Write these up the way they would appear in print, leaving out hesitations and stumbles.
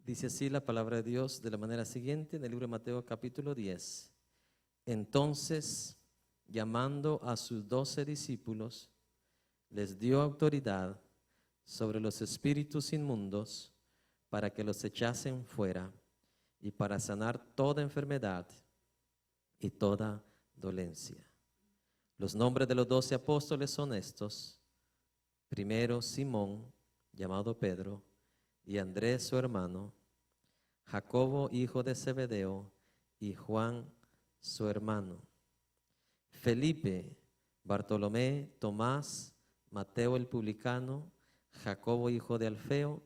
Dice así la palabra de Dios de la manera siguiente en el libro de Mateo capítulo 10. Entonces, llamando a sus 12 discípulos, les dio autoridad sobre los espíritus inmundos para que los echasen fuera y para sanar toda enfermedad y toda dolencia. Los nombres de los 12 apóstoles son estos: primero Simón, llamado Pedro, y Andrés su hermano, Jacobo hijo de Zebedeo y Juan su hermano, Felipe, Bartolomé, Tomás, Mateo el publicano, Jacobo hijo de Alfeo,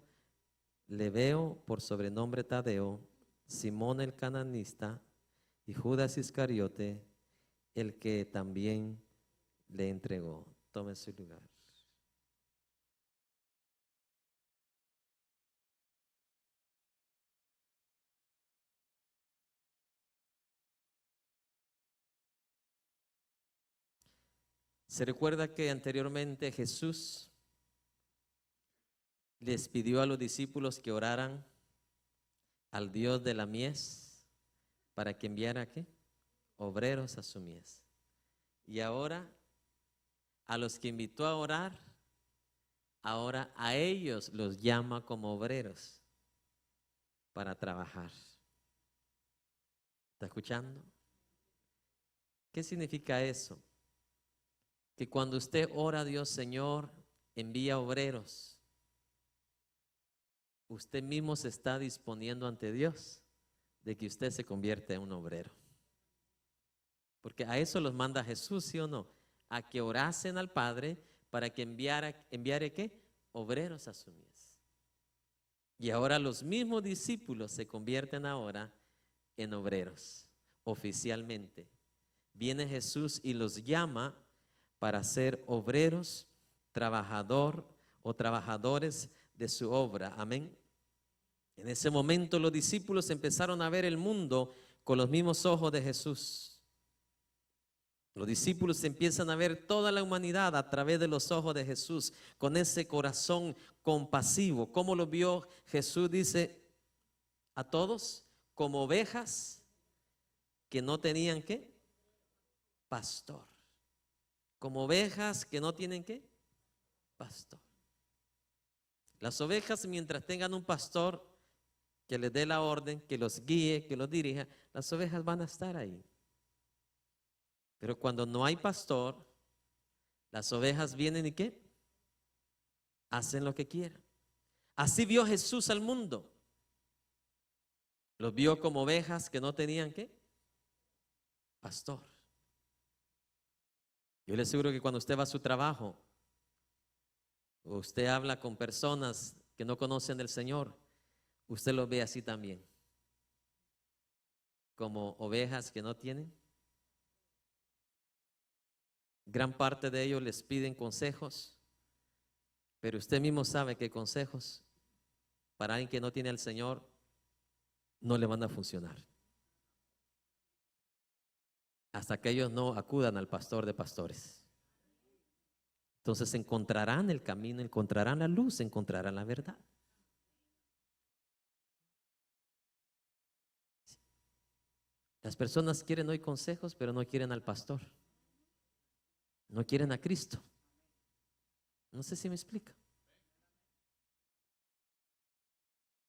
Lebeo por sobrenombre Tadeo, Simón el cananista y Judas Iscariote, el que también le entregó. Tome su lugar. Se recuerda que anteriormente Jesús les pidió a los discípulos que oraran al Dios de la mies para que enviara ¿qué? Obreros a su mies. Y ahora a los que invitó a orar, ahora a ellos los llama como obreros para trabajar. ¿Está escuchando? ¿Qué significa eso? Que cuando usted ora a Dios, Señor, envía obreros, usted mismo se está disponiendo ante Dios de que usted se convierta en un obrero. Porque a eso los manda Jesús, ¿sí o no? A que orasen al Padre para que enviare ¿qué? Obreros a su mies. Y ahora los mismos discípulos se convierten ahora en obreros, oficialmente. Viene Jesús y los llama para ser obreros, trabajador o trabajadores de su obra. Amén. En ese momento los discípulos empezaron a ver el mundo con los mismos ojos de Jesús. Los discípulos empiezan a ver toda la humanidad a través de los ojos de Jesús, con ese corazón compasivo. ¿Cómo lo vio Jesús? Dice a todos como ovejas que no tenían ¿qué? Pastor. Como ovejas que no tienen ¿qué? Pastor. Las ovejas, mientras tengan un pastor que les dé la orden, que los guíe, que los dirija, las ovejas van a estar ahí. Pero cuando no hay pastor, las ovejas vienen y ¿qué? Hacen lo que quieran. Así vio Jesús al mundo. Los vio como ovejas que no tenían ¿qué? Pastor. Yo le aseguro que cuando usted va a su trabajo, o usted habla con personas que no conocen del Señor, usted los ve así también, como ovejas que no tienen. Gran parte de ellos les piden consejos, pero usted mismo sabe que consejos para alguien que no tiene al Señor no le van a funcionar, hasta que ellos no acudan al pastor de pastores. Entonces encontrarán el camino, encontrarán la luz, encontrarán la verdad. Las personas quieren hoy consejos, pero no quieren al pastor. No quieren a Cristo. No sé si me explica.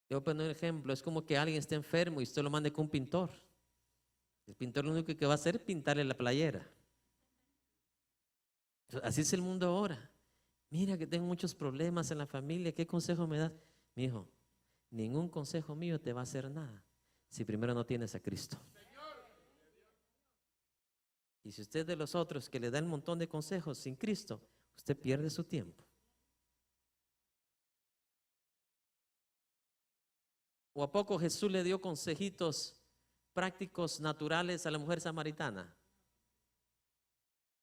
Yo voy a poner un ejemplo. Es como que alguien esté enfermo y usted lo mande con un pintor. El pintor lo único que va a hacer es pintarle la playera. Así es el mundo ahora. Mira que tengo muchos problemas en la familia. ¿Qué consejo me das? Mi hijo, ningún consejo mío te va a hacer nada si primero no tienes a Cristo. Y si usted es de los otros que le da un montón de consejos sin Cristo, usted pierde su tiempo. ¿O a poco Jesús le dio consejitos prácticos, naturales a la mujer samaritana?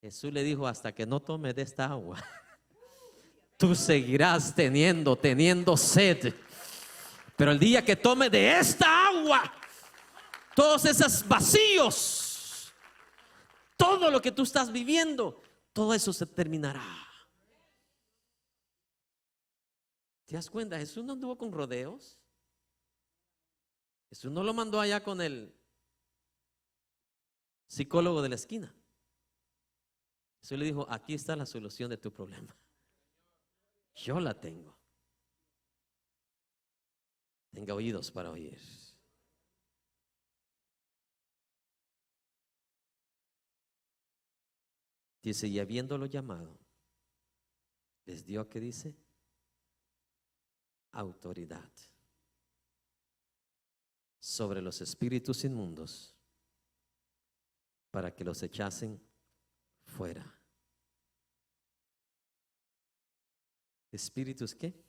Jesús le dijo: hasta que no tome de esta agua, tú seguirás teniendo sed. Pero el día que tome de esta agua, todos esos vacíos, todo lo que tú estás viviendo, todo eso se terminará. ¿Te das cuenta? Jesús no anduvo con rodeos. Jesús no lo mandó allá con el psicólogo de la esquina. Jesús le dijo, aquí está la solución de tu problema. Yo la tengo. Tenga oídos para oír. Dice, y habiéndolo llamado, les dio, ¿qué dice? Autoridad sobre los espíritus inmundos para que los echasen fuera. ¿Espíritus qué?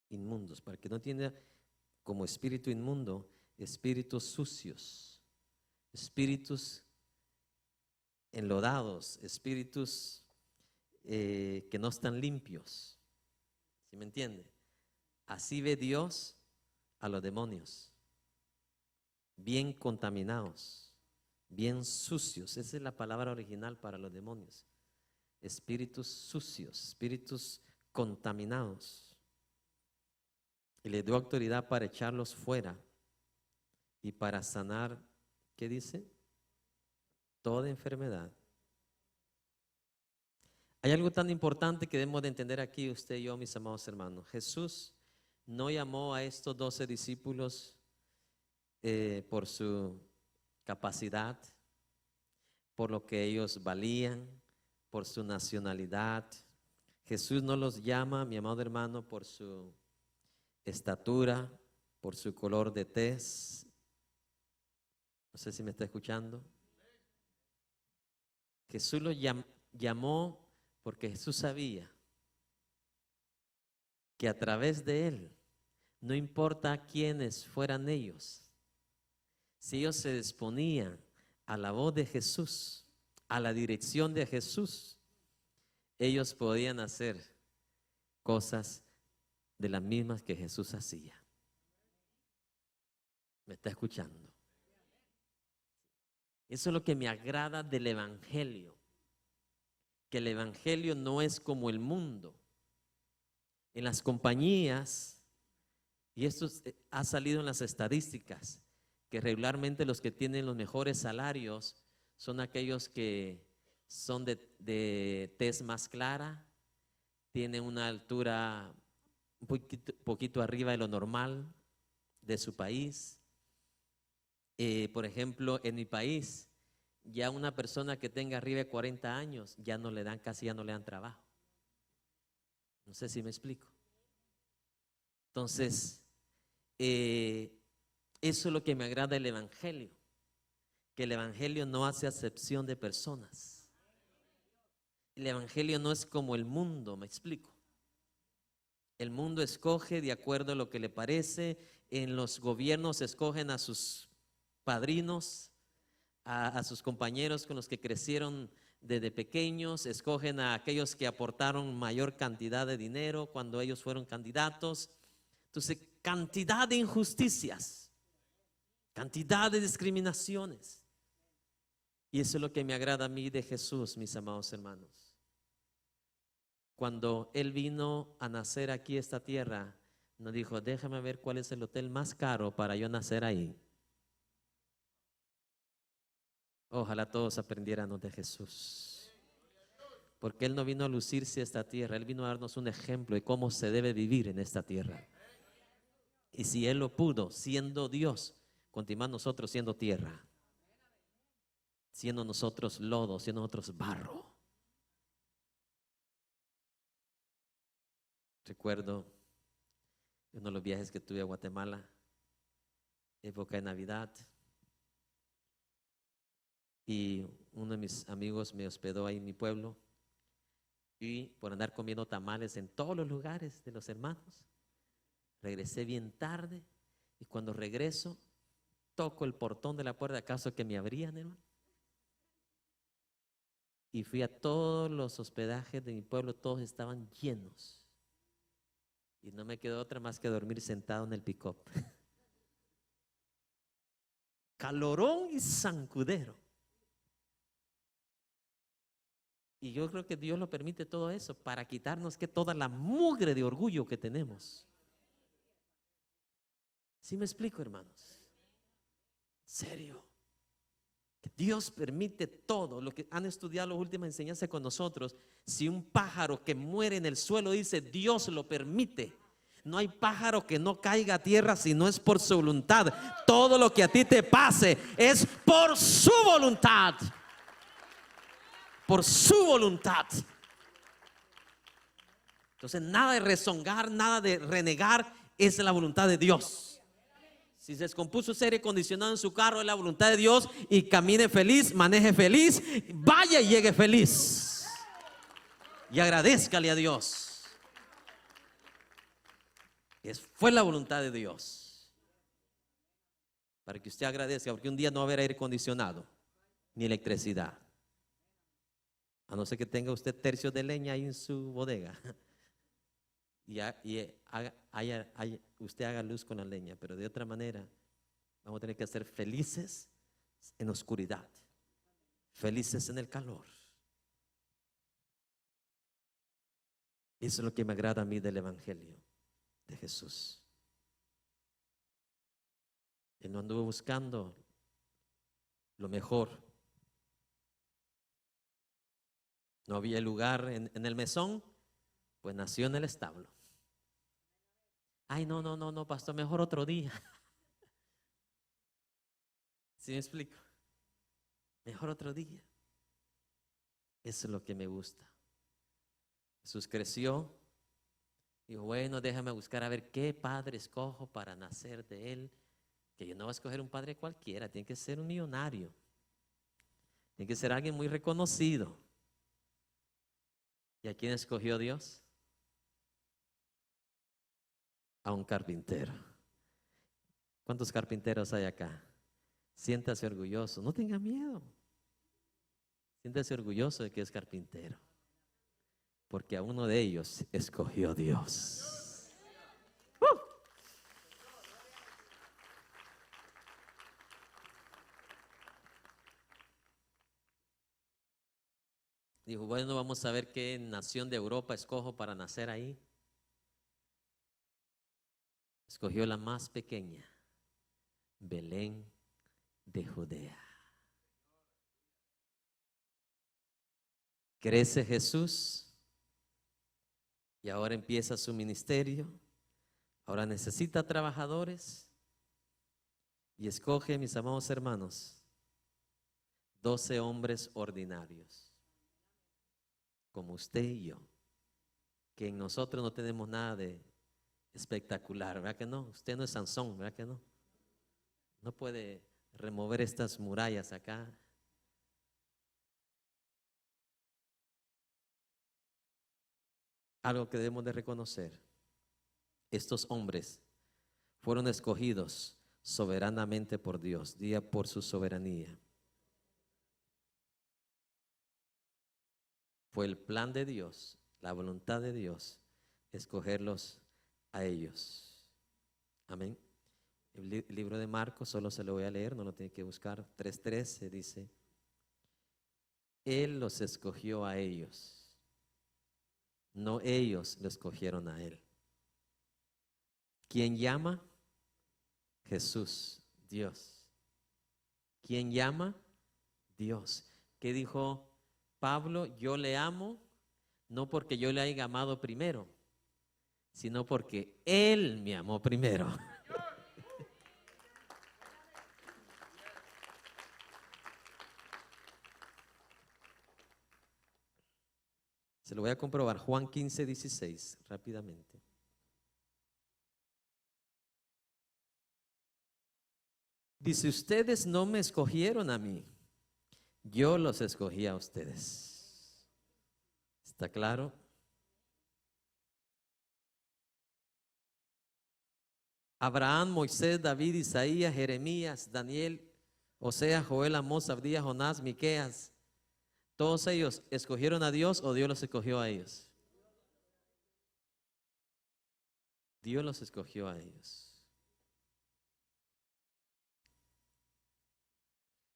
Inmundos, para que no entienda como espíritu inmundo, espíritus sucios, espíritus enlodados, espíritus que no están limpios. ¿Sí me entiende? Así ve Dios a los demonios, bien contaminados, bien sucios. Esa es la palabra original para los demonios. Espíritus sucios, espíritus contaminados. Y le dio autoridad para echarlos fuera y para sanar, ¿qué dice? Toda enfermedad. Hay algo tan importante que debemos de entender aquí, usted y yo, mis amados hermanos. Jesús no llamó a estos 12 discípulos por su capacidad, por lo que ellos valían, por su nacionalidad. Jesús no los llama, mi amado hermano, por su estatura, por su color de tez. No sé si me está escuchando. Jesús los llamó porque Jesús sabía que a través de él, no importa quiénes fueran ellos, si ellos se disponían a la voz de Jesús, a la dirección de Jesús, ellos podían hacer cosas de las mismas que Jesús hacía. ¿Me está escuchando? Eso es lo que me agrada del Evangelio, que el Evangelio no es como el mundo. En las compañías, y esto ha salido en las estadísticas, que regularmente los que tienen los mejores salarios son aquellos que son de tez más clara, tienen una altura un poquito arriba de lo normal de su país. Por ejemplo, en mi país, ya una persona que tenga arriba de 40 años, casi ya no le dan trabajo. No sé si me explico. Entonces, eso es lo que me agrada del Evangelio, que el Evangelio no hace acepción de personas. El Evangelio no es como el mundo, me explico. El mundo escoge de acuerdo a lo que le parece. En los gobiernos escogen a sus padrinos, a sus compañeros con los que crecieron desde pequeños, escogen a aquellos que aportaron mayor cantidad de dinero cuando ellos fueron candidatos. Entonces, cantidad de injusticias, cantidad de discriminaciones. Y eso es lo que me agrada a mí de Jesús, mis amados hermanos. Cuando Él vino a nacer aquí a esta tierra, nos dijo, déjame ver cuál es el hotel más caro para yo nacer ahí. Ojalá todos aprendiéramos de Jesús, porque Él no vino a lucirse a esta tierra, Él vino a darnos un ejemplo de cómo se debe vivir en esta tierra. Y si Él lo pudo, siendo Dios, continuamos nosotros siendo tierra, siendo nosotros lodo, siendo nosotros barro. Recuerdo uno de los viajes que tuve a Guatemala, época de Navidad, y uno de mis amigos me hospedó ahí en mi pueblo, y por andar comiendo tamales en todos los lugares de los hermanos, regresé bien tarde, y cuando regreso toco el portón de la puerta, ¿acaso que me abrían, hermano? Y fui a todos los hospedajes de mi pueblo, todos estaban llenos. Y no me quedó otra más que dormir sentado en el pick-up. Calorón y zancudero. Y yo creo que Dios lo permite todo eso para quitarnos que toda la mugre de orgullo que tenemos. ¿Sí me explico, hermanos? ¿En serio? Que Dios permite todo lo que han estudiado las últimas enseñanzas con nosotros. Si un pájaro que muere en el suelo dice Dios lo permite, no hay pájaro que no caiga a tierra si no es por su voluntad. Todo lo que a ti te pase es por su voluntad. Por su voluntad. Entonces nada de rezongar, nada de renegar, es la voluntad de Dios. Si se descompuso ese aire acondicionado en su carro, es la voluntad de Dios, y camine feliz, maneje feliz, vaya y llegue feliz. Y agradézcale a Dios. Fue la voluntad de Dios. Para que usted agradezca, porque un día no va a haber aire acondicionado ni electricidad. A no ser que tenga usted tercios de leña ahí en su bodega. Usted haga luz con la leña, pero de otra manera vamos a tener que ser felices en oscuridad, felices en el calor. Eso es lo que me agrada a mí del Evangelio de Jesús. Él no anduvo buscando lo mejor. No había lugar en el mesón, pues nació en el establo. Ay, no, pastor, mejor otro día. ¿Sí me explico? Mejor otro día. Eso es lo que me gusta. Jesús creció. Dijo, bueno, déjame buscar a ver qué padre escojo para nacer de él. Que yo no voy a escoger un padre cualquiera, tiene que ser un millonario. Tiene que ser alguien muy reconocido. ¿Y a quién escogió Dios? A un carpintero. ¿Cuántos carpinteros hay acá? Siéntase orgulloso, no tenga miedo. Siéntase orgulloso de que es carpintero, porque a uno de ellos escogió Dios. Dijo, bueno, vamos a ver qué nación de Europa escojo para nacer ahí. Escogió la más pequeña, Belén de Judea. Crece Jesús y ahora empieza su ministerio. Ahora necesita trabajadores y escoge, mis amados hermanos, 12 hombres ordinarios, como usted y yo, que en nosotros no tenemos nada de espectacular, ¿verdad que no? Usted no es Sansón, ¿verdad que no? No puede remover estas murallas acá. Algo que debemos de reconocer: estos hombres fueron escogidos soberanamente por Dios, día por su soberanía. Fue el plan de Dios, la voluntad de Dios, escogerlos a ellos. Amén. El libro de Marcos, solo se lo voy a leer, no lo tiene que buscar. 3:13 dice: Él los escogió a ellos, no ellos lo escogieron a Él. ¿Quién llama? Jesús, Dios. ¿Quién llama? Dios. ¿Qué dijo Pablo? Yo le amo, no porque yo le haya amado primero, sino porque Él me amó primero. Se lo voy a comprobar. Juan 15:16, rápidamente. Dice, ustedes no me escogieron a mí, yo los escogí a ustedes. ¿Está claro? Abraham, Moisés, David, Isaías, Jeremías, Daniel, Oseas, Joel, Amós, Abdías, Jonás, Miqueas. ¿Todos ellos escogieron a Dios o Dios los escogió a ellos? Dios los escogió a ellos.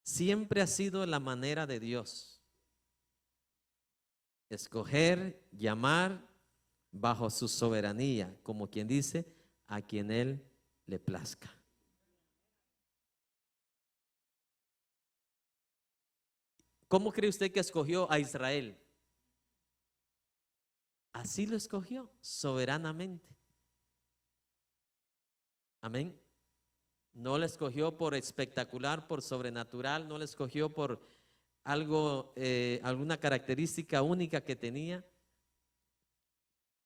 Siempre ha sido la manera de Dios: escoger, llamar bajo su soberanía, como quien dice, a quien Él le plazca. ¿Cómo cree usted que escogió a Israel? Así lo escogió, soberanamente. Amén. No lo escogió por espectacular, por sobrenatural, no lo escogió por algo, alguna característica única que tenía.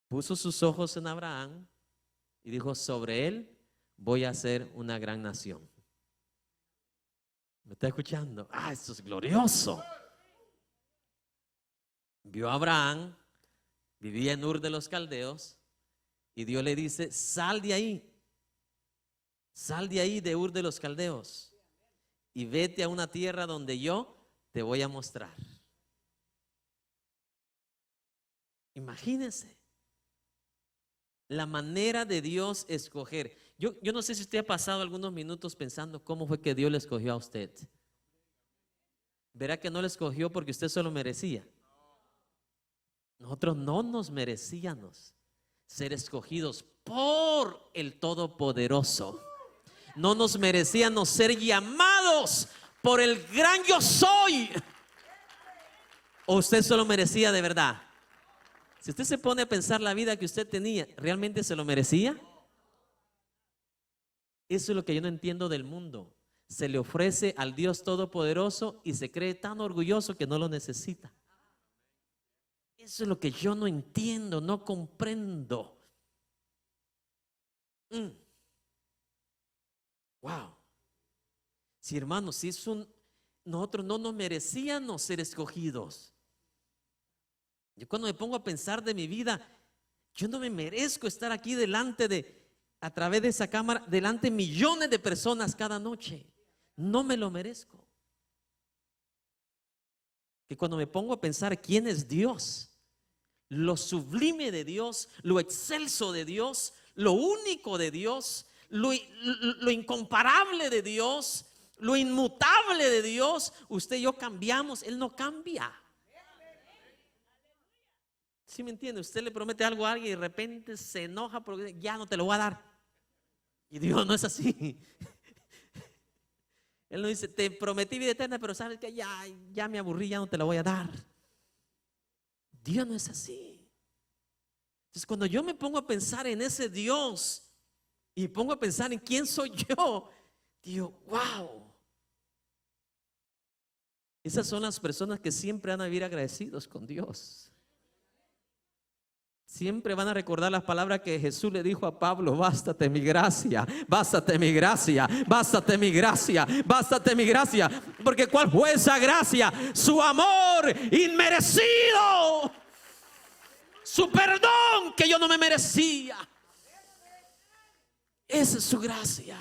Puso sus ojos en Abraham y dijo: sobre él voy a hacer una gran nación. ¿Me está escuchando? Ah, esto es glorioso. Vio a Abraham, vivía en Ur de los Caldeos, y Dios le dice: sal de ahí de Ur de los Caldeos, y vete a una tierra donde yo te voy a mostrar. Imagínense la manera de Dios escoger. Yo no sé si usted ha pasado algunos minutos pensando cómo fue que Dios le escogió a usted. Verá que no le escogió porque usted se lo merecía. Nosotros no nos merecíamos ser escogidos por el Todopoderoso. No nos merecíamos ser llamados por el gran yo soy. ¿O usted se lo merecía de verdad? Si usted se pone a pensar la vida que usted tenía, ¿realmente se lo merecía? Eso es lo que yo no entiendo del mundo. Se le ofrece al Dios Todopoderoso y se cree tan orgulloso que no lo necesita. Eso es lo que yo no entiendo, no comprendo. Wow. Sí, hermanos, si es nosotros no nos merecíamos ser escogidos. Yo cuando me pongo a pensar de mi vida, yo no me merezco estar aquí a través de esa cámara, delante de millones de personas cada noche. No me lo merezco. Que cuando me pongo a pensar quién es Dios, lo sublime de Dios, lo excelso de Dios, lo único de Dios, lo incomparable de Dios, lo inmutable de Dios, usted y yo cambiamos, Él no cambia. ¿Sí me entiende? Usted le promete algo a alguien y de repente se enoja porque ya no te lo voy a dar. Y Dios no es así. Él no dice: te prometí vida eterna, pero sabes que ya me aburrí, ya no te la voy a dar. Dios no es así. Entonces, cuando yo me pongo a pensar en ese Dios y pongo a pensar en quién soy yo, digo: wow. Esas son las personas que siempre van a vivir agradecidos con Dios. Siempre van a recordar las palabras que Jesús le dijo a Pablo: bástate mi gracia, bástate mi gracia, bástate mi gracia, bástate mi gracia. Porque ¿cuál fue esa gracia? Su amor inmerecido, su perdón que yo no me merecía. Esa es su gracia.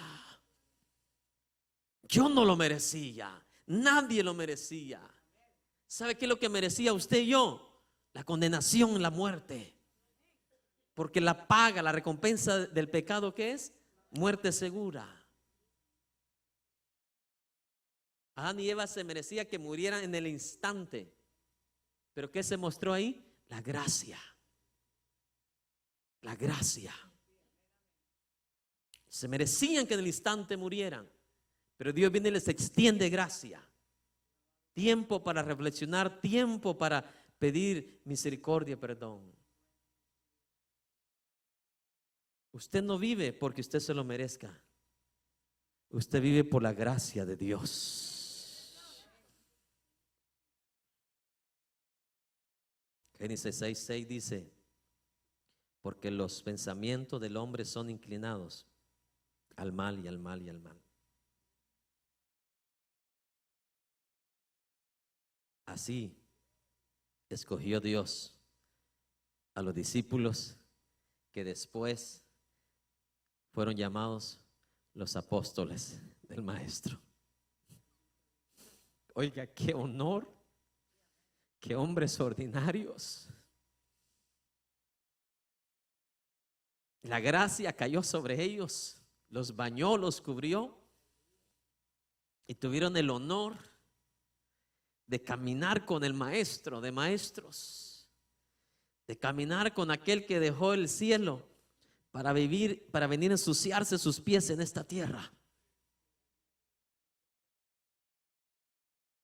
Yo no lo merecía, nadie lo merecía. ¿Sabe qué es lo que merecía usted y yo? La condenación, la muerte. Porque la paga, la recompensa del pecado, ¿qué es? Muerte segura. Adán y Eva se merecía que murieran en el instante. ¿Pero qué se mostró ahí? La gracia. La gracia. Se merecían que en el instante murieran, pero Dios viene y les extiende gracia. Tiempo para reflexionar, tiempo para pedir misericordia, perdón. Usted no vive porque usted se lo merezca. Usted vive por la gracia de Dios. Génesis 6:6 dice: porque los pensamientos del hombre son inclinados al mal y al mal y al mal. Así escogió Dios a los discípulos que después fueron llamados los apóstoles del Maestro. Oiga, qué honor, qué hombres ordinarios. La gracia cayó sobre ellos, los bañó, los cubrió y tuvieron el honor de caminar con el Maestro de maestros, de caminar con aquel que dejó el cielo para venir a ensuciarse sus pies en esta tierra.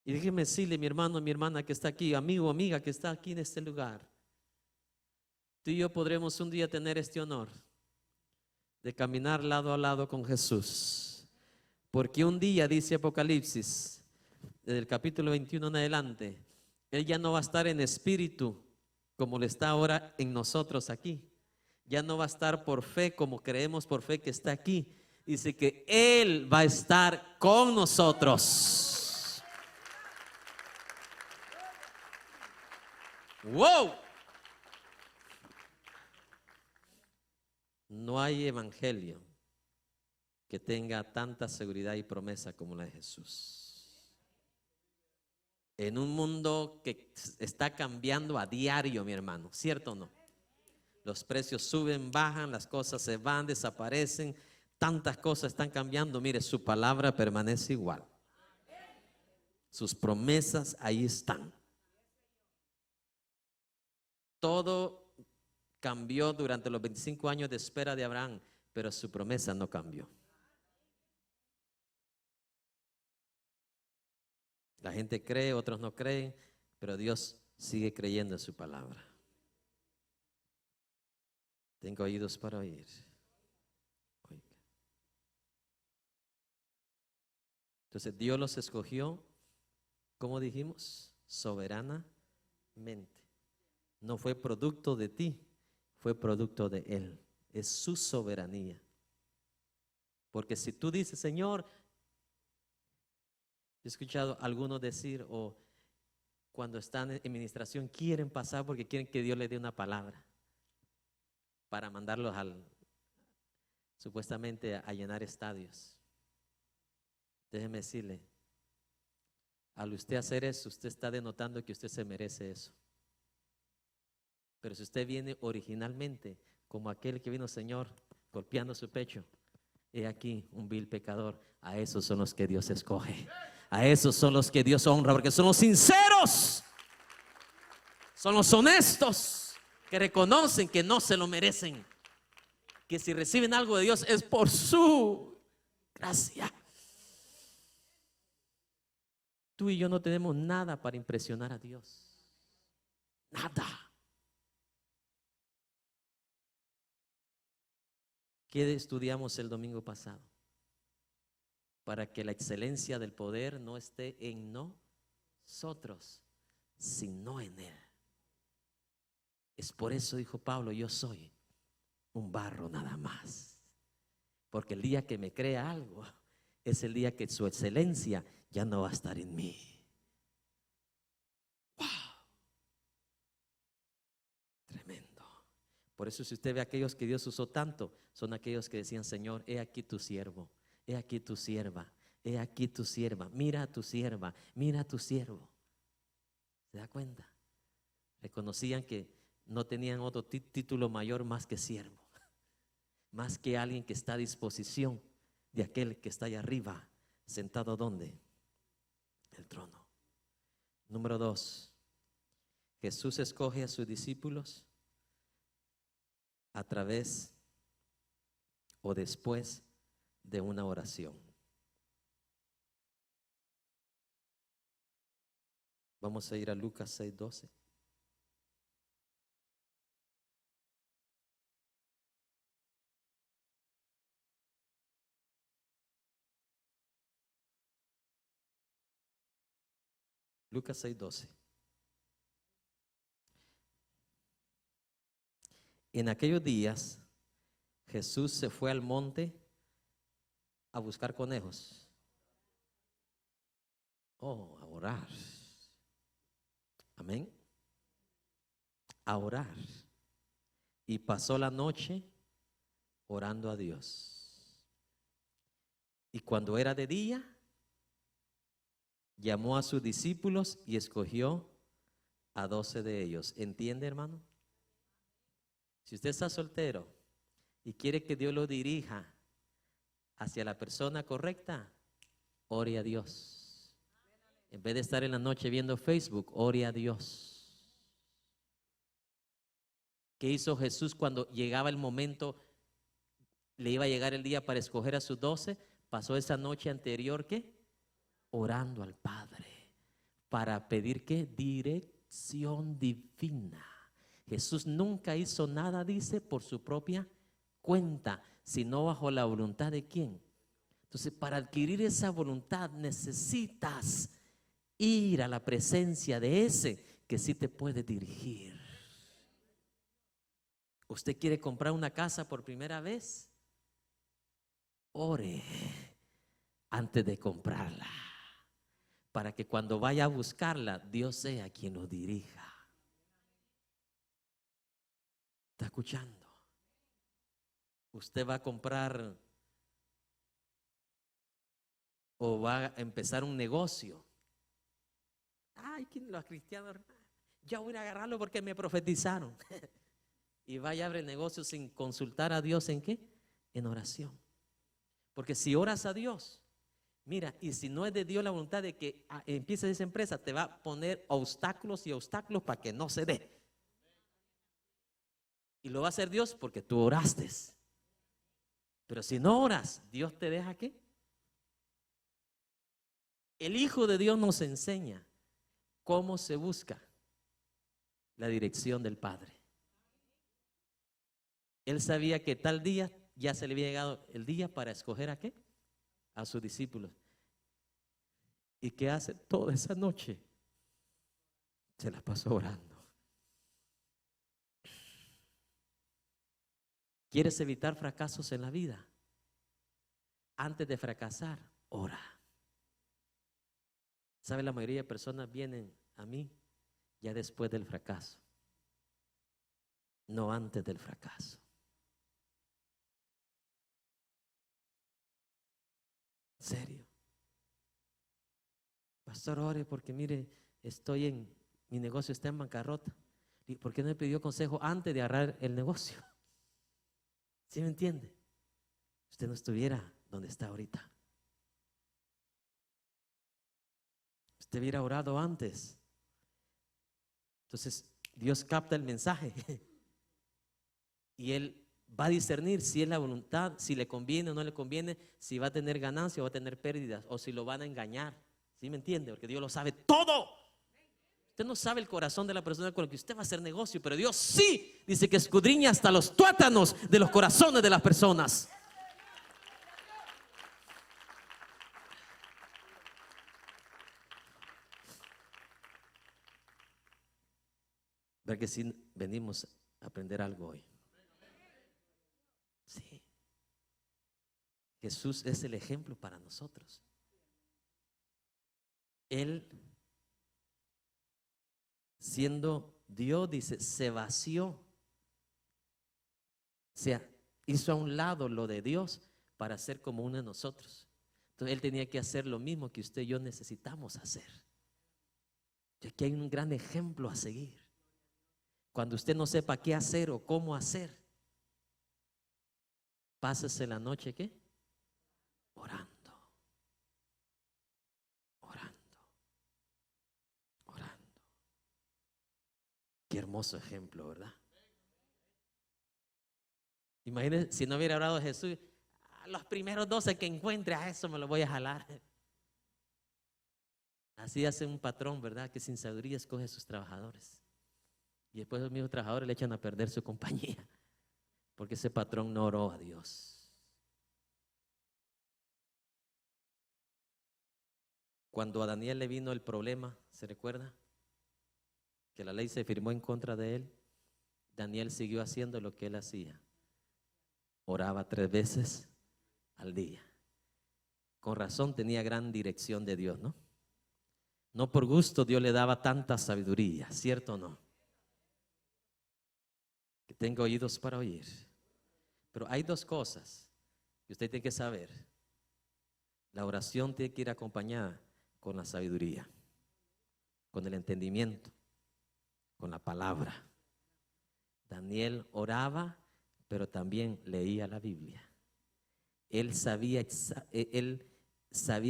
Y déjeme decirle, mi hermano, mi hermana que está aquí, amigo, amiga que está aquí en este lugar, tú y yo podremos un día tener este honor de caminar lado a lado con Jesús. Porque un día, dice Apocalipsis, desde el capítulo 21 en adelante, Él ya no va a estar en espíritu como lo está ahora en nosotros aquí. Ya no va a estar por fe como creemos por fe que está aquí. Dice que Él va a estar con nosotros. ¡Wow! No hay evangelio que tenga tanta seguridad y promesa como la de Jesús. En un mundo que está cambiando a diario, mi hermano, ¿cierto o no? Los precios suben, bajan, las cosas se van, desaparecen, tantas cosas están cambiando. Mire, su palabra permanece igual. Sus promesas ahí están. Todo cambió durante los 25 años de espera de Abraham, pero su promesa no cambió. La gente cree, otros no creen, pero Dios sigue creyendo en su palabra. Tengo oídos para oír. Oiga. Entonces Dios los escogió, ¿cómo dijimos? Soberanamente. No fue producto de ti, fue producto de Él. Es su soberanía. Porque si tú dices, Señor, he escuchado a algunos decir, o cuando están en administración quieren pasar porque quieren que Dios les dé una palabra para mandarlos supuestamente a llenar estadios. Déjeme decirle, al usted hacer eso, usted está denotando que usted se merece eso. Pero si usted viene originalmente como aquel que vino, Señor, golpeando su pecho, he aquí un vil pecador, a esos son los que Dios escoge. A esos son los que Dios honra, porque son los sinceros, son los honestos, que reconocen que no se lo merecen, que si reciben algo de Dios es por su gracia. Tú y yo no tenemos nada para impresionar a Dios. Nada. ¿Qué estudiamos el domingo pasado? Para que la excelencia del poder no esté en nosotros, sino en Él. Es por eso dijo Pablo, yo soy un barro nada más. Porque el día que me crea algo, es el día que su excelencia ya no va a estar en mí. ¡Wow! Tremendo. Por eso si usted ve a aquellos que Dios usó tanto, son aquellos que decían, Señor, he aquí tu siervo, he aquí tu sierva, he aquí tu sierva, mira a tu sierva, mira a tu siervo. ¿Se da cuenta? Reconocían que no tenían otro título mayor más que siervo, más que alguien que está a disposición de aquel que está allá arriba, sentado ¿dónde? El trono. Número 2, Jesús escoge a sus discípulos a través o después de una oración. Vamos a ir a Lucas 6:12. Lucas 6:12. En aquellos días Jesús se fue al monte a buscar conejos. Oh, a orar. Amén. A orar. Y pasó la noche orando a Dios. Y cuando era de día, llamó a sus discípulos y escogió a 12 de ellos. ¿Entiende, hermano? Si usted está soltero y quiere que Dios lo dirija hacia la persona correcta, ore a Dios. En vez de estar en la noche viendo Facebook, ore a Dios. ¿Qué hizo Jesús cuando llegaba el momento, le iba a llegar el día para escoger a sus 12? Pasó esa noche anterior, ¿qué? Orando al Padre. para pedir ¿qué? Dirección divina. Jesús nunca hizo nada, dice, por su propia cuenta, sino bajo la voluntad de ¿quién? Entonces, para adquirir esa voluntad necesitas ir a la presencia de ese que sí te puede dirigir. ¿Usted quiere comprar una casa por primera vez? Ore antes de comprarla, para que cuando vaya a buscarla, Dios sea quien lo dirija. ¿Está escuchando? Usted va a comprar o va a empezar un negocio. Ay, ¿quién los cristianos? Yo voy a agarrarlo porque me profetizaron. Y vaya a abrir el negocio sin consultar a Dios ¿en qué? En oración. Porque si oras a Dios, mira, y si no es de Dios la voluntad de que empieces esa empresa, te va a poner obstáculos y obstáculos para que no se dé. Y lo va a hacer Dios porque tú oraste. Pero si no oras, ¿Dios te deja qué? El Hijo de Dios nos enseña cómo se busca la dirección del Padre. Él sabía que tal día ya se le había llegado el día para escoger ¿a qué? A sus discípulos. ¿Y qué hace? Toda esa noche se la pasó orando. ¿Quieres evitar fracasos en la vida? Antes de fracasar, ora. ¿Sabe? La mayoría de personas vienen a mí ya después del fracaso, no antes del fracaso. ¿En serio? Pastor, ore porque mire, mi negocio está en bancarrota. ¿Y por qué no me pidió consejo antes de agarrar el negocio? ¿Sí me entiende? Usted no estuviera donde está ahorita. Usted hubiera orado antes. Entonces, Dios capta el mensaje y Él va a discernir si es la voluntad, si le conviene o no le conviene, si va a tener ganancia o va a tener pérdidas, o si lo van a engañar. ¿Sí me entiende? Porque Dios lo sabe todo. Usted no sabe el corazón de la persona con la que usted va a hacer negocio, pero Dios sí dice que escudriña hasta los tuétanos de los corazones de las personas. Ver que sí venimos a aprender algo hoy. Sí. Jesús es el ejemplo para nosotros. Él, siendo Dios, dice, se vació. O sea, hizo a un lado lo de Dios para ser como uno de nosotros. Entonces Él tenía que hacer lo mismo que usted y yo necesitamos hacer. Y aquí hay un gran ejemplo a seguir. Cuando usted no sepa qué hacer o cómo hacer, pásese la noche ¿qué? Orando, orando, orando. Qué hermoso ejemplo, ¿verdad? Imagínense si no hubiera orado Jesús, a los primeros 12 que encuentre, a eso me lo voy a jalar. Así hace un patrón, ¿verdad? Que sin sabiduría escoge a sus trabajadores. Y después los mismos trabajadores le echan a perder su compañía, porque ese patrón no oró a Dios. Cuando a Daniel le vino el problema, ¿se recuerda? Que la ley se firmó en contra de él. Daniel siguió haciendo lo que él hacía. Oraba 3 veces al día. Con razón tenía gran dirección de Dios, ¿no? No por gusto Dios le daba tanta sabiduría, ¿cierto o no? Que tenga oídos para oír. Pero hay 2 cosas que usted tiene que saber. La oración tiene que ir acompañada con la sabiduría, con el entendimiento, con la palabra. Daniel oraba, pero también leía la Biblia. Él sabía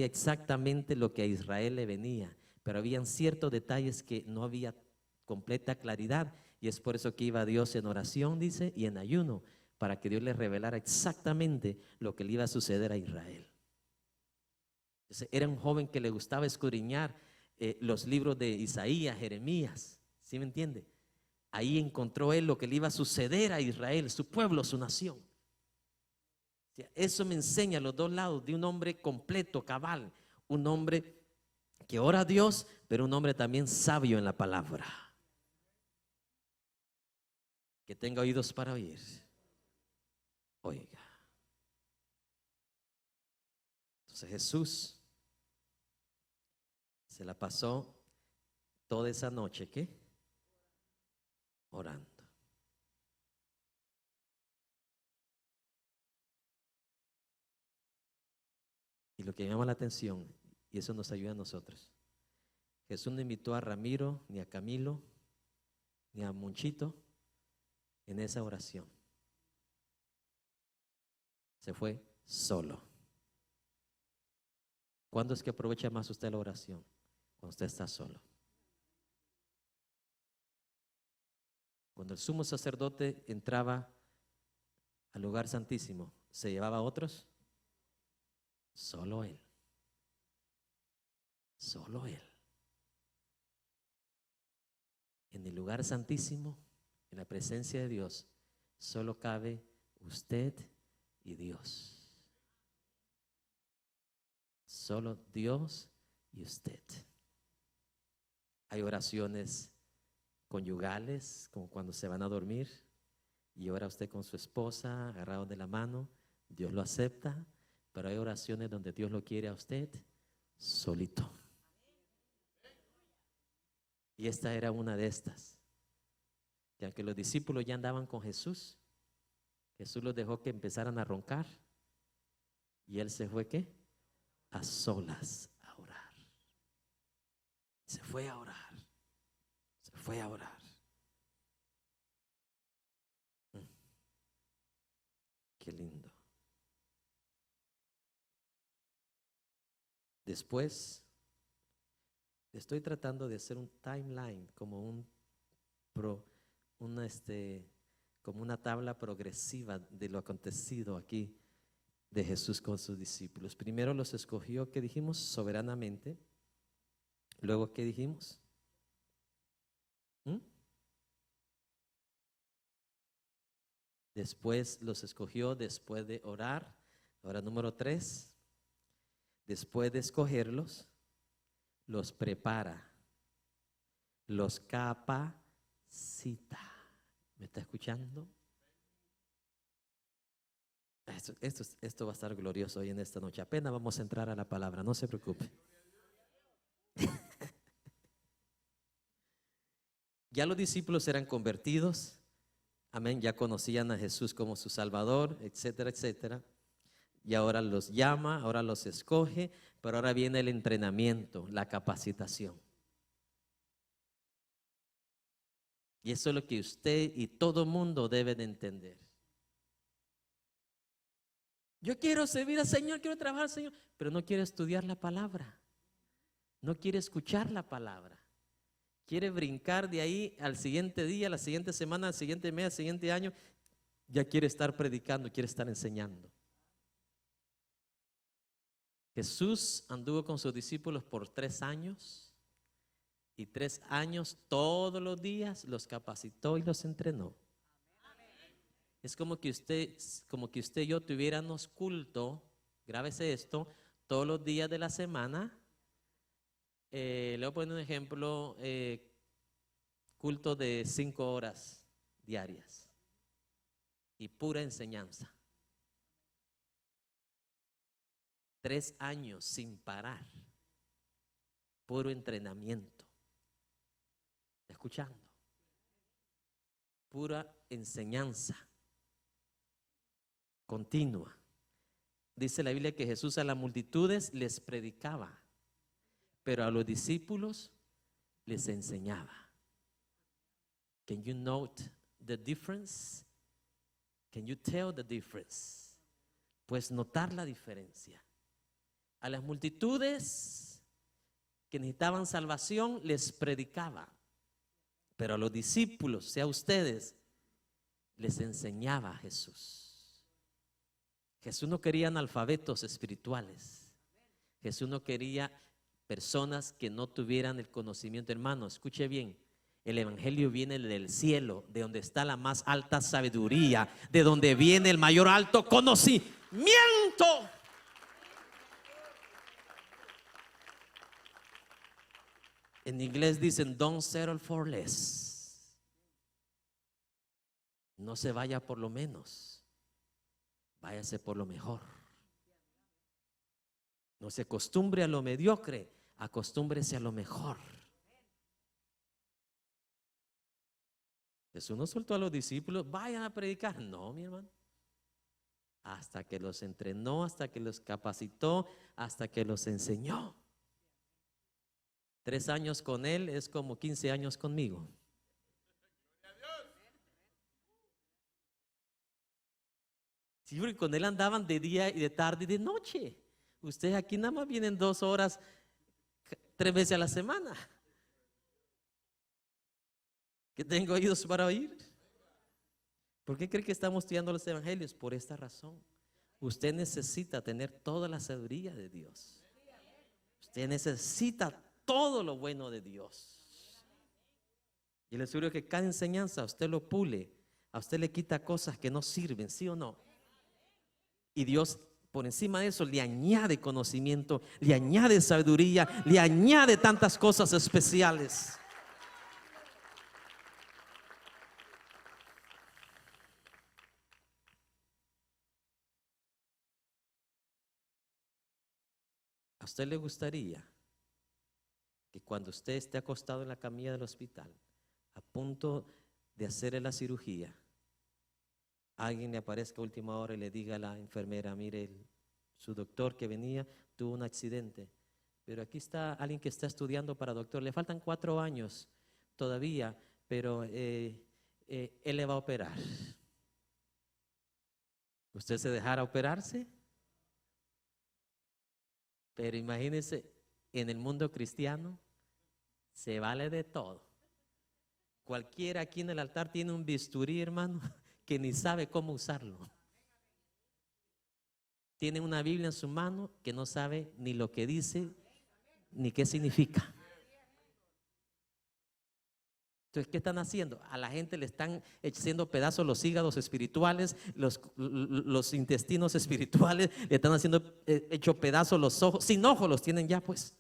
exactamente lo que a Israel le venía, pero habían ciertos detalles que no había completa claridad, y es por eso que iba a Dios en oración, dice, y en ayuno, para que Dios le revelara exactamente lo que le iba a suceder a Israel. Entonces, era un joven que le gustaba escudriñar los libros de Isaías, Jeremías, ¿sí me entiende? Ahí encontró él lo que le iba a suceder a Israel, su pueblo, su nación. O sea, eso me enseña los dos lados de un hombre completo, cabal, un hombre que ora a Dios, pero un hombre también sabio en la palabra. Que tenga oídos para oír. Oiga. Entonces Jesús se la pasó toda esa noche, ¿qué? Orando. Y lo que me llama la atención, y eso nos ayuda a nosotros, Jesús no invitó a Ramiro, ni a Camilo, ni a Monchito en esa oración. Se fue solo. ¿Cuándo es que aprovecha más usted la oración? Cuando usted está solo. Cuando el sumo sacerdote entraba al lugar santísimo, ¿se llevaba a otros? Solo él. Solo él. En el lugar santísimo, en la presencia de Dios, solo cabe usted y Dios. Solo Dios y usted. Hay oraciones conyugales, como cuando se van a dormir y ora usted con su esposa, agarrado de la mano, Dios lo acepta, pero hay oraciones donde Dios lo quiere a usted solito. Y esta era una de estas, que aunque los discípulos ya andaban con Jesús, Jesús los dejó que empezaran a roncar y él se fue, ¿qué? A solas a orar. Se fue a orar. Se fue a orar. Qué lindo. Después, estoy tratando de hacer un timeline, como como una tabla progresiva de lo acontecido aquí de Jesús con sus discípulos. Primero los escogió, ¿qué dijimos? Soberanamente. Luego, ¿qué dijimos? Después los escogió después de orar. Ahora número 3, después de escogerlos, los prepara, los capacita. ¿Me está escuchando? Esto va a estar glorioso hoy en esta noche. Apenas vamos a entrar a la palabra, no se preocupe. Ya los discípulos eran convertidos, amén, ya conocían a Jesús como su Salvador, etcétera, etcétera. Y ahora los llama, ahora los escoge, pero ahora viene el entrenamiento, la capacitación. Y eso es lo que usted y todo mundo deben de entender. Yo quiero servir al Señor, quiero trabajar al Señor, pero no quiero estudiar la palabra. No quiere escuchar la palabra. Quiere brincar de ahí al siguiente día, a la siguiente semana, al siguiente mes, al siguiente año. Ya quiere estar predicando, quiere estar enseñando. Jesús anduvo con sus discípulos por 3 años. Y 3 años todos los días los capacitó y los entrenó. Es como que usted y yo tuviéramos culto, grábese esto, todos los días de la semana. Le voy a poner un ejemplo, culto de 5 horas diarias y pura enseñanza. 3 años sin parar, puro entrenamiento. ¿Está escuchando? Pura enseñanza continua. Dice la Biblia que Jesús a las multitudes les predicaba, pero a los discípulos les enseñaba. Can you note the difference? Can you tell the difference? Pues notar la diferencia. A las multitudes que necesitaban salvación les predicaba, pero a los discípulos, sea ustedes, les enseñaba a Jesús. Jesús no quería analfabetos espirituales. Jesús no quería personas que no tuvieran el conocimiento. Hermano, escuche bien. El evangelio viene del cielo, de donde está la más alta sabiduría, de donde viene el mayor alto conocimiento. En inglés dicen don't settle for less. No se vaya por lo menos, váyase por lo mejor. No se acostumbre a lo mediocre, acostúmbrese a lo mejor. Jesús no soltó a los discípulos, vayan a predicar. No, mi hermano. Hasta que los entrenó, hasta que los capacitó, hasta que los enseñó. 3 años con él es como 15 años conmigo. Sí, porque con él andaban de día y de tarde y de noche. Ustedes aquí nada más vienen 2 horas, 3 veces a la semana. ¿Que tengo oídos para oír? ¿Por qué cree que estamos estudiando los evangelios? Por esta razón. Usted necesita tener toda la sabiduría de Dios. Usted necesita todo lo bueno de Dios. Y le aseguro que cada enseñanza a usted lo pule, a usted le quita cosas que no sirven, ¿sí o no? Y Dios por encima de eso le añade conocimiento, le añade sabiduría, le añade tantas cosas especiales. ¿A usted le gustaría que cuando usted esté acostado en la camilla del hospital, a punto de hacerle la cirugía, alguien le aparezca a última hora y le diga a la enfermera, mire, su doctor que venía tuvo un accidente, pero aquí está alguien que está estudiando para doctor, le faltan 4 años todavía, pero él le va a operar? ¿Usted se dejará operarse? Pero imagínense, en el mundo cristiano se vale de todo. Cualquiera aquí en el altar tiene un bisturí, hermano, que ni sabe cómo usarlo. Tiene una Biblia en su mano que no sabe ni lo que dice ni qué significa. Entonces, ¿qué están haciendo? A la gente le están haciendo pedazos los hígados espirituales, los intestinos espirituales, le están haciendo hecho pedazos los ojos, sin ojos los tienen ya, pues.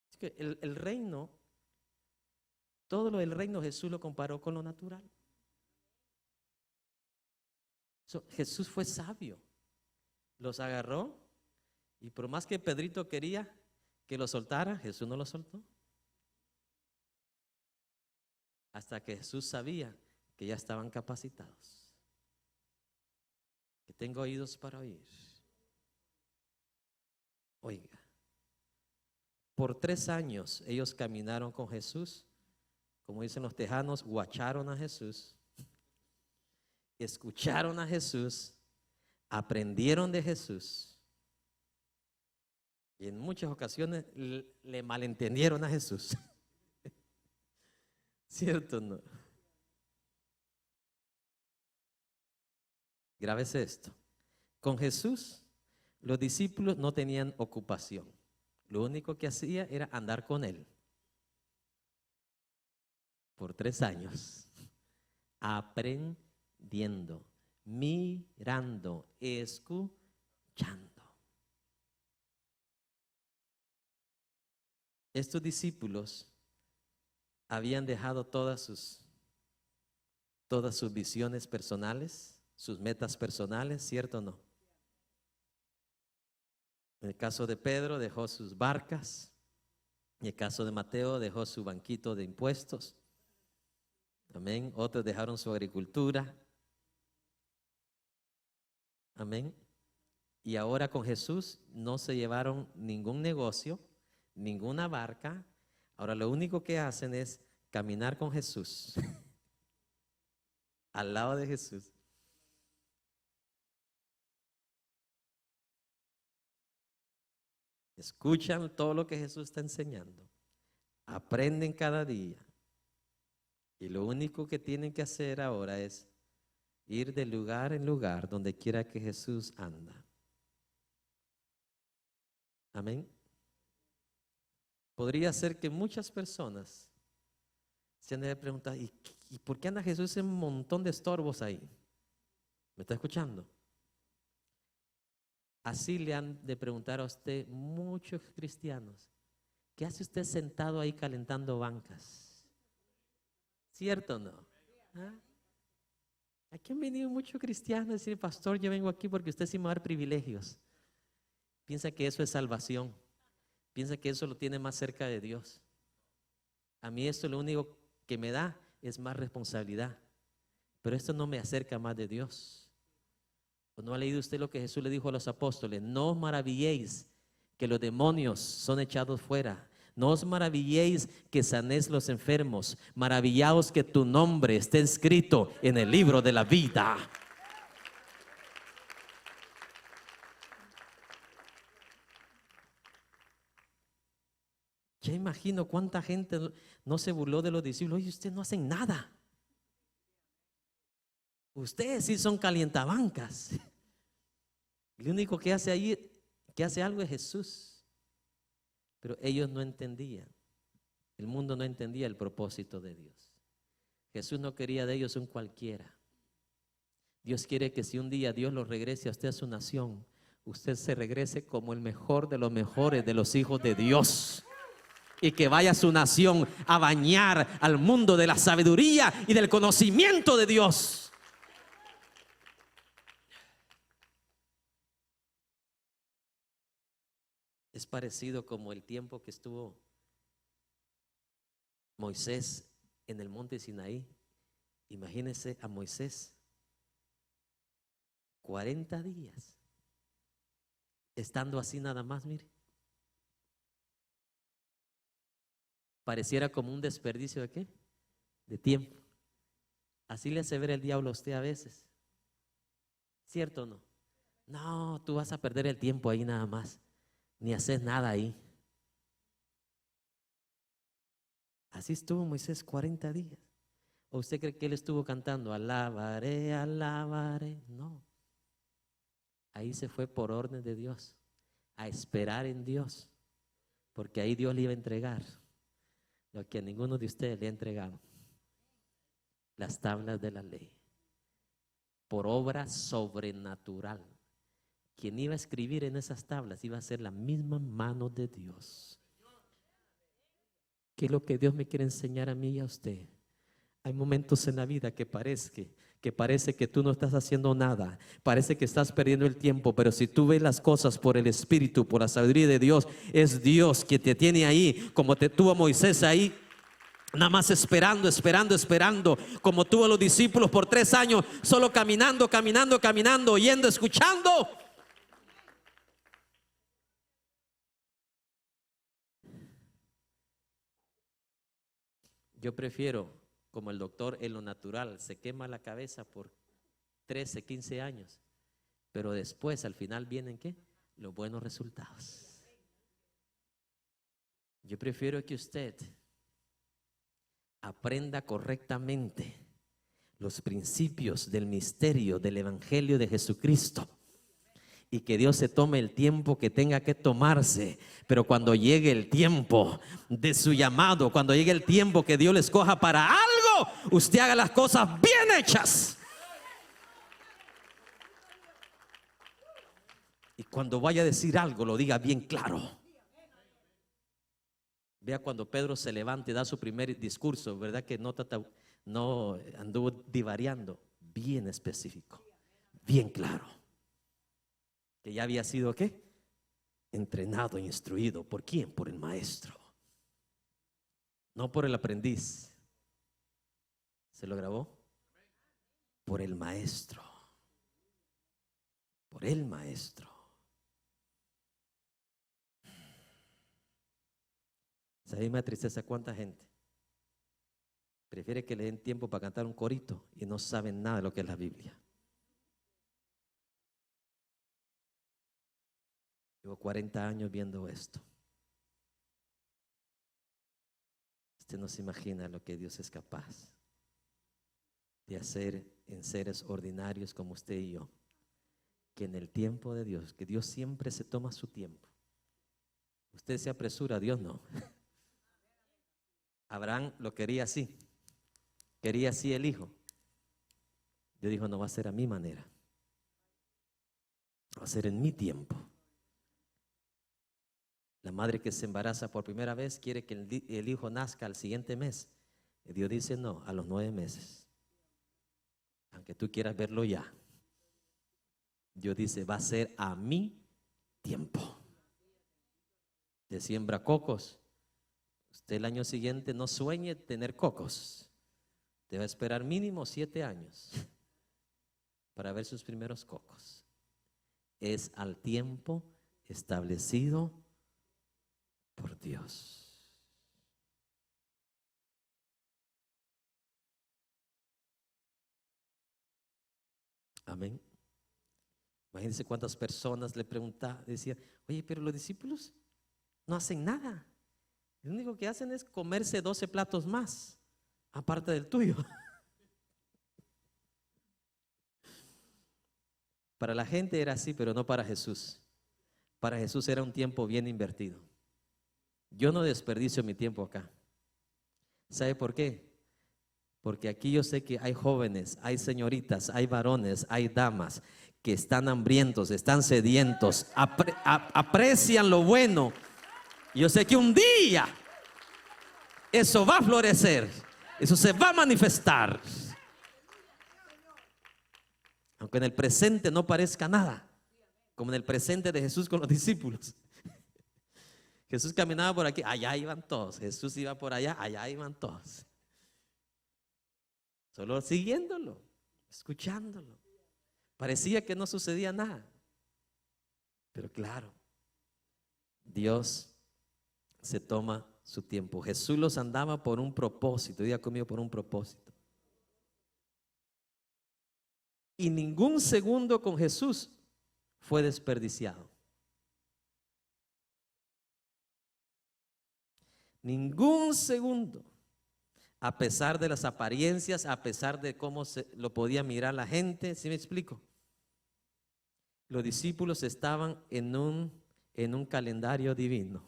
Es que el reino, todo lo del reino Jesús lo comparó con lo natural. Jesús fue sabio, los agarró y por más que Pedrito quería que lo soltara, Jesús no lo soltó. Hasta que Jesús sabía que ya estaban capacitados. Que tengo oídos para oír. Oiga, por 3 años ellos caminaron con Jesús, como dicen los tejanos, guacharon a Jesús, escucharon a Jesús, aprendieron de Jesús. Y en muchas ocasiones le malentendieron a Jesús. ¿Cierto o no? Grábese esto. Con Jesús, los discípulos no tenían ocupación. Lo único que hacía era andar con él. Por 3 años. Aprendiendo, mirando, escuchando. Estos discípulos habían dejado todas sus visiones personales, sus metas personales, ¿cierto o no? En el caso de Pedro dejó sus barcas, en el caso de Mateo dejó su banquito de impuestos, amén. Otros dejaron su agricultura, amén. Y ahora con Jesús no se llevaron ningún negocio, ninguna barca. Ahora lo único que hacen es caminar con Jesús, al lado de Jesús. Escuchan todo lo que Jesús está enseñando, aprenden cada día. Y lo único que tienen que hacer ahora es Ir de lugar en lugar donde quiera que Jesús anda. Amén. Podría ser que muchas personas se han de preguntar, ¿y por qué anda Jesús en un montón de estorbos ahí? ¿Me está escuchando? Así le han de preguntar a usted muchos cristianos. ¿Qué hace usted sentado ahí calentando bancas? ¿Cierto o no? ¿Ah? Aquí han venido muchos cristianos a decir, pastor, yo vengo aquí porque usted sí me va a dar privilegios. Piensa que eso es salvación. Piensa que eso lo tiene más cerca de Dios. A mí esto lo único que me da es más responsabilidad. Pero esto no me acerca más de Dios. ¿O no ha leído usted lo que Jesús le dijo a los apóstoles? No os maravilléis que los demonios son echados fuera. No os maravilléis que sanéis los enfermos. Maravillaos que tu nombre esté escrito en el libro de la vida. Ya imagino cuánta gente no se burló de los discípulos. Oye, ustedes no hacen nada. Ustedes sí son calientabancas. El único que hace ahí, que hace algo es Jesús. Pero ellos no entendían. El mundo no entendía el propósito de Dios. Jesús no quería de ellos un cualquiera. Dios quiere que si un día Dios los regrese a usted a su nación, usted se regrese como el mejor de los mejores de los hijos de Dios. Y que vaya a su nación a bañar al mundo de la sabiduría y del conocimiento de Dios. Es parecido como el tiempo que estuvo Moisés en el monte Sinaí. Imagínense a Moisés 40 días estando así nada más, mire. Pareciera como un desperdicio de ¿qué? De tiempo. Así le hace ver el diablo a usted a veces. ¿Cierto o no? No, tú vas a perder el tiempo ahí nada más. Ni haces nada ahí. Así estuvo Moisés 40 días. ¿O usted cree que él estuvo cantando alabaré, alabaré? No. Ahí se fue por orden de Dios a esperar en Dios, porque ahí Dios le iba a entregar lo que a ninguno de ustedes le ha entregado: las tablas de la ley, por obra sobrenatural. Quien iba a escribir en esas tablas iba a ser la misma mano de Dios. ¿Qué es lo que Dios me quiere enseñar a mí y a usted? Hay momentos en la vida que parece que tú no estás haciendo nada, parece que estás perdiendo el tiempo, pero si tú ves las cosas por el Espíritu, por la sabiduría de Dios, es Dios que te tiene ahí, como te tuvo a Moisés ahí, nada más esperando, como tuvo a los discípulos por 3 años, solo caminando, oyendo, escuchando. Yo prefiero, como el doctor en lo natural, se quema la cabeza por 13, 15 años, pero después al final vienen ¿qué? Los buenos resultados. Yo prefiero que usted aprenda correctamente los principios del misterio del Evangelio de Jesucristo y que Dios se tome el tiempo que tenga que tomarse, pero cuando llegue el tiempo de su llamado, cuando llegue el tiempo que Dios le escoja para algo, usted haga las cosas bien hechas. Y cuando vaya a decir algo, lo diga bien claro. Vea cuando Pedro se levanta y da su primer discurso, ¿verdad? Que no anduvo divariando, bien específico, bien claro. Que ya había sido ¿qué? Entrenado e instruido. ¿Por quién? Por el maestro. No por el aprendiz. ¿Se lo grabó? Por el maestro. Por el maestro. ¿Sabe me tristeza cuánta gente prefiere que le den tiempo para cantar un corito y no saben nada de lo que es la Biblia? Llevo 40 años viendo esto. Usted no se imagina lo que Dios es capaz de hacer en seres ordinarios como usted y yo, que en el tiempo de Dios, que Dios siempre se toma su tiempo. Usted se apresura, Dios no. Abraham lo quería así el hijo. Dios dijo, no va a ser a mi manera, va a ser en mi tiempo. La madre que se embaraza por primera vez quiere que el hijo nazca al siguiente mes. Y Dios dice, no, a los 9 meses. Aunque tú quieras verlo ya. Dios dice, va a ser a mi tiempo. Te siembra cocos. Usted el año siguiente no sueñe tener cocos. Te va a esperar mínimo 7 años para ver sus primeros cocos. Es al tiempo establecido por Dios. Amén. Imagínense cuántas personas le preguntaban, decían, oye, pero los discípulos no hacen nada. Lo único que hacen es comerse 12 platos más, aparte del tuyo. Para la gente era así, pero no para Jesús. Para Jesús era un tiempo bien invertido. Yo no desperdicio mi tiempo acá. ¿Sabe por qué? Porque aquí yo sé que hay jóvenes, hay señoritas, hay varones, hay damas que están hambrientos, están sedientos, aprecian lo bueno. Yo sé que un día eso va a florecer, eso se va a manifestar. Aunque en el presente no parezca nada, como en el presente de Jesús con los discípulos. Jesús caminaba por aquí, allá iban todos. Jesús iba por allá, allá iban todos. Solo siguiéndolo, escuchándolo. Parecía que no sucedía nada. Pero claro, Dios se toma su tiempo. Jesús los andaba por un propósito. Diga conmigo, por un propósito. Y ningún segundo con Jesús fue desperdiciado. Ningún segundo. A pesar de las apariencias, a pesar de cómo lo podía mirar la gente. ¿Sí me explico? Los discípulos estaban en un calendario divino.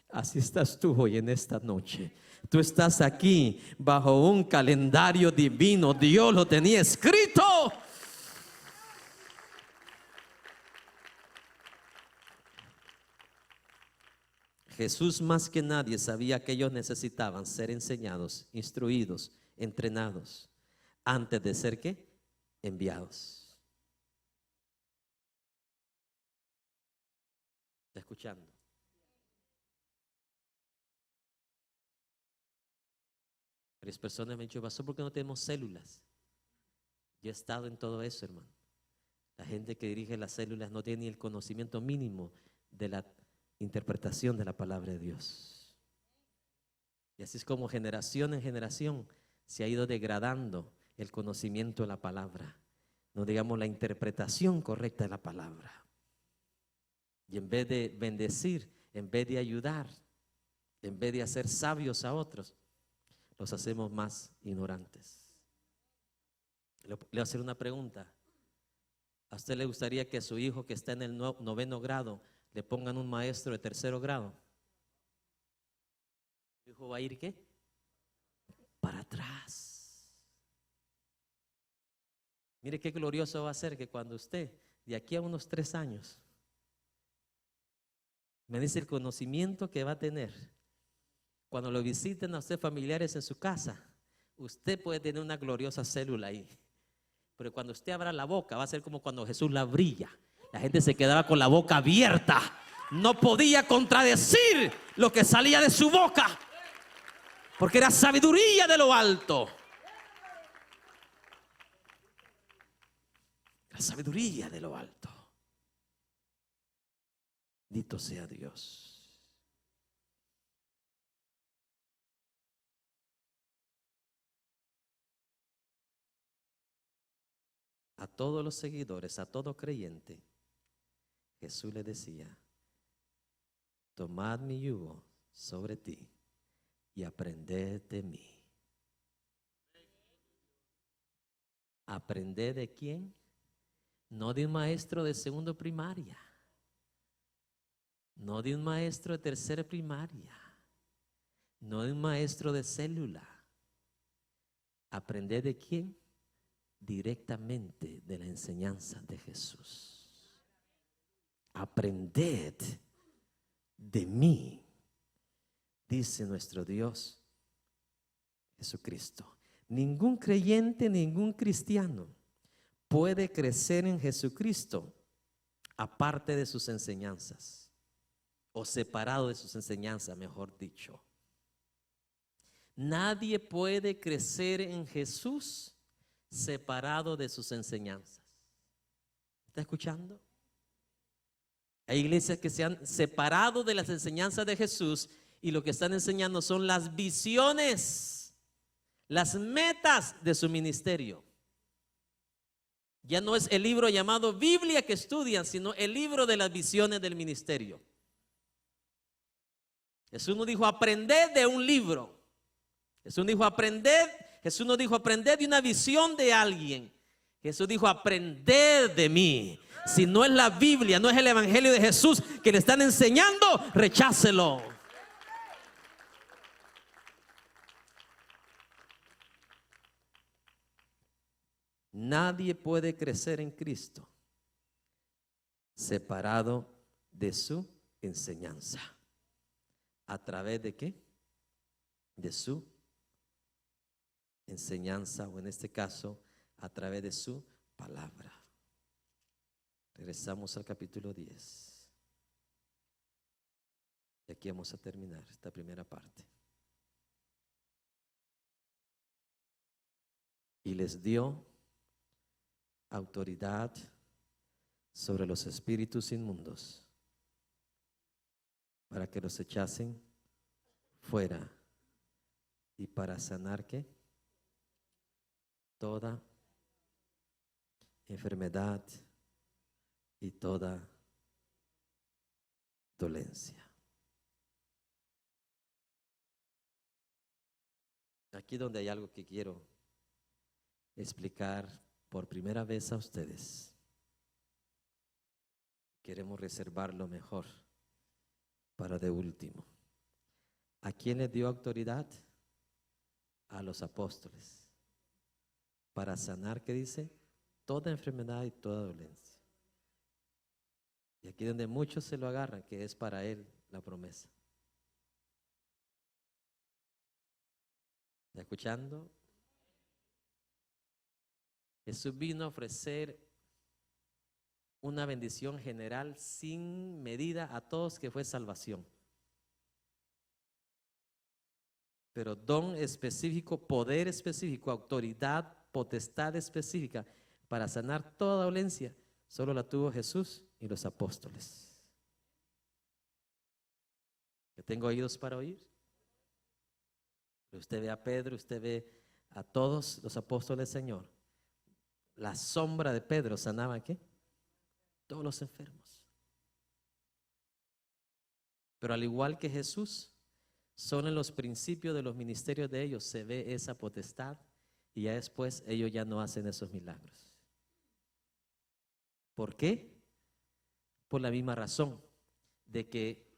Así estás tú hoy en esta noche. Tú estás aquí bajo un calendario divino. Dios lo tenía escrito. Jesús más que nadie sabía que ellos necesitaban ser enseñados, instruidos, entrenados, antes de ser ¿qué? Enviados. ¿Está escuchando? Varias personas me han dicho, pastor, ¿por qué no tenemos células? Yo he estado en todo eso, hermano. La gente que dirige las células no tiene ni el conocimiento mínimo de la interpretación de la palabra de Dios. Y así es como generación en generación se ha ido degradando el conocimiento de la palabra, no digamos la interpretación correcta de la palabra. Y en vez de bendecir, en vez de ayudar, en vez de hacer sabios a otros, los hacemos más ignorantes. Le voy a hacer una pregunta. ¿A usted le gustaría que a su hijo que está en el 9º grado le pongan un maestro de 3º grado? ¿Su hijo va a ir qué? Para atrás. Mire qué glorioso va a ser que cuando usted, de aquí a unos 3 años, me dice el conocimiento que va a tener. Cuando lo visiten a usted familiares en su casa, usted puede tener una gloriosa célula ahí. Pero cuando usted abra la boca, va a ser como cuando Jesús la abría. La gente se quedaba con la boca abierta. No podía contradecir lo que salía de su boca, porque era sabiduría de lo alto. La sabiduría de lo alto. Bendito sea Dios. A todos los seguidores, a todo creyente, Jesús le decía: tomad mi yugo sobre ti y aprended de mí. Aprended de quién, no de un maestro de segundo primaria, no de un maestro de tercera primaria, no de un maestro de célula. Aprended de quién, directamente de la enseñanza de Jesús. Aprended de mí, dice nuestro Dios Jesucristo. Ningún creyente, ningún cristiano puede crecer en Jesucristo aparte de sus enseñanzas, o separado de sus enseñanzas, mejor dicho. Nadie puede crecer en Jesús separado de sus enseñanzas. ¿Está escuchando? Hay iglesias que se han separado de las enseñanzas de Jesús y lo que están enseñando son las visiones, las metas de su ministerio. Ya no es el libro llamado Biblia que estudian, sino el libro de las visiones del ministerio. Jesús nos dijo: aprended de un libro. Jesús dijo: aprended. Jesús nos dijo: aprended de una visión de alguien. Jesús dijo: aprended de mí. Si no es la Biblia, no es el evangelio de Jesús que le están enseñando, rechácelo. Nadie puede crecer en Cristo separado de su enseñanza. ¿A través de qué? De su enseñanza, o en este caso, a través de su palabra. Regresamos al capítulo 10. Y aquí vamos a terminar esta primera parte. Y les dio autoridad sobre los espíritus inmundos para que los echasen fuera y para sanar ¿qué? Toda enfermedad y toda dolencia. Aquí donde hay algo que quiero explicar por primera vez a ustedes. Queremos reservarlo mejor para de último. ¿A quién le dio autoridad? A los apóstoles. Para sanar, ¿qué dice? Toda enfermedad y toda dolencia. Y aquí donde muchos se lo agarran, que es para él la promesa. ¿Está escuchando? Jesús vino a ofrecer una bendición general sin medida a todos, que fue salvación. Pero don específico, poder específico, autoridad, potestad específica para sanar toda dolencia, solo la tuvo Jesús y los apóstoles. ¿Que tengo oídos para oír? Pero usted ve a Pedro, usted ve a todos los apóstoles, Señor. La sombra de Pedro sanaba ¿qué? Todos los enfermos. Pero al igual que Jesús, solo en los principios de los ministerios de ellos se ve esa potestad, y ya después ellos ya no hacen esos milagros. ¿Por qué? Por la misma razón de que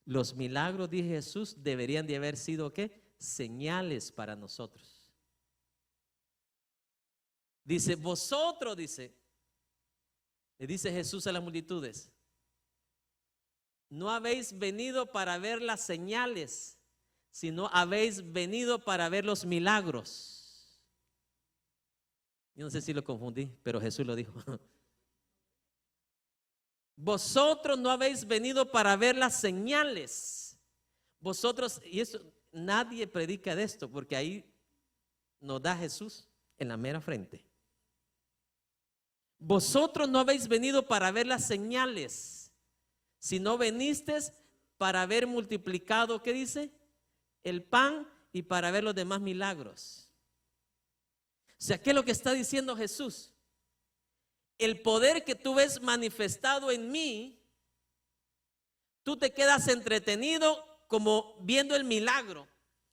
los milagros, dice Jesús, deberían de haber sido ¿qué? Señales para nosotros. Dice, vosotros, le dice Jesús a las multitudes, no habéis venido para ver las señales, sino habéis venido para ver los milagros. Yo no sé si lo confundí, pero Jesús lo dijo. Vosotros no habéis venido para ver las señales. Vosotros, y eso nadie predica de esto, porque ahí nos da Jesús en la mera frente. Vosotros no habéis venido para ver las señales, sino venisteis para ver multiplicado, ¿qué dice? El pan, y para ver los demás milagros. O sea, ¿qué es lo que está diciendo Jesús? El poder que tú ves manifestado en mí, tú te quedas entretenido como viendo el milagro,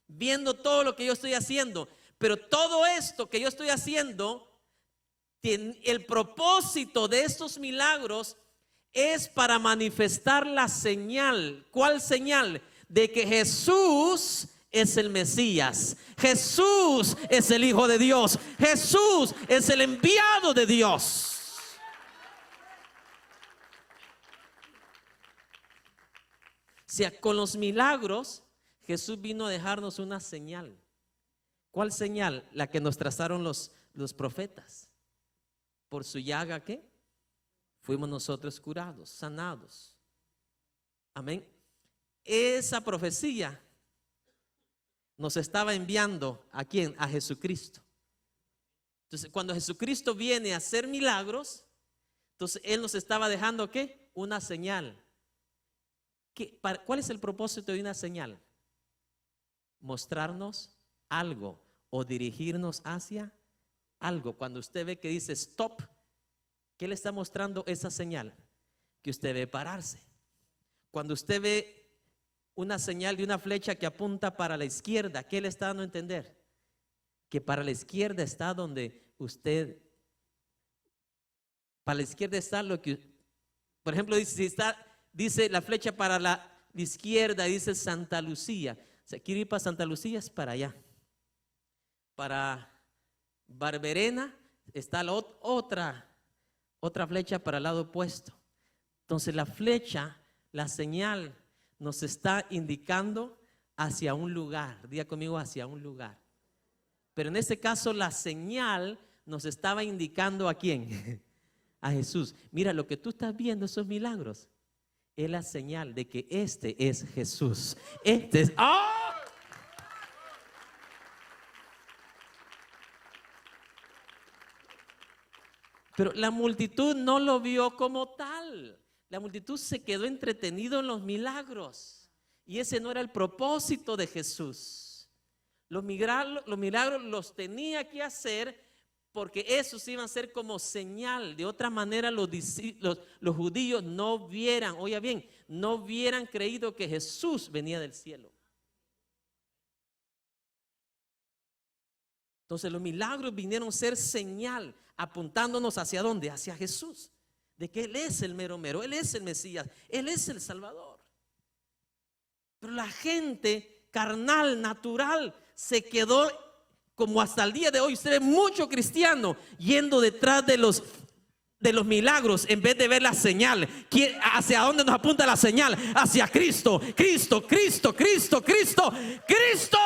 viendo todo lo que yo estoy haciendo. Pero todo esto que yo estoy haciendo, que el propósito de estos milagros es para manifestar la señal. ¿Cuál señal? De que Jesús es el Mesías, Jesús es el Hijo de Dios, Jesús es el enviado de Dios. O sea, con los milagros Jesús vino a dejarnos una señal. ¿Cuál señal? La que nos trazaron los profetas. Por su llaga, ¿qué? Fuimos nosotros curados, sanados. Amén. Esa profecía nos estaba enviando ¿a quién? A Jesucristo. Entonces, cuando Jesucristo viene a hacer milagros, entonces Él nos estaba dejando ¿qué? Una señal. ¿Cuál es el propósito de una señal? Mostrarnos algo o dirigirnos hacia algo. Cuando usted ve que dice stop, ¿qué le está mostrando esa señal? Que usted debe pararse. Cuando usted ve una señal de una flecha que apunta para la izquierda, ¿qué le está dando a entender? Que para la izquierda está donde usted, para la izquierda está lo que, por ejemplo, dice la flecha para la izquierda, dice Santa Lucía. O sea, quiero ir para Santa Lucía, es para allá. Para Barberena está la otra flecha para el lado opuesto. Entonces la flecha, la señal, nos está indicando hacia un lugar. Diga conmigo, hacia un lugar. Pero en este caso la señal nos estaba indicando ¿a quién? A Jesús. Mira, lo que tú estás viendo, esos milagros, es la señal de que este es Jesús. Este es... ¡Oh! Pero la multitud no lo vio como tal. La multitud se quedó entretenido en los milagros. Y ese no era el propósito de Jesús. Los milagros los tenía que hacer porque esos iban a ser como señal. De otra manera los judíos no vieran, oiga bien, no hubieran creído que Jesús venía del cielo. Entonces los milagros vinieron a ser señal, apuntándonos hacia dónde, hacia Jesús, de que Él es el mero mero, Él es el Mesías, Él es el Salvador. Pero la gente carnal, natural, se quedó como hasta el día de hoy. Usted ve mucho cristiano yendo detrás de los milagros en vez de ver la señal. ¿Hacia dónde nos apunta la señal? Hacia Cristo, Cristo, Cristo, Cristo, Cristo, Cristo.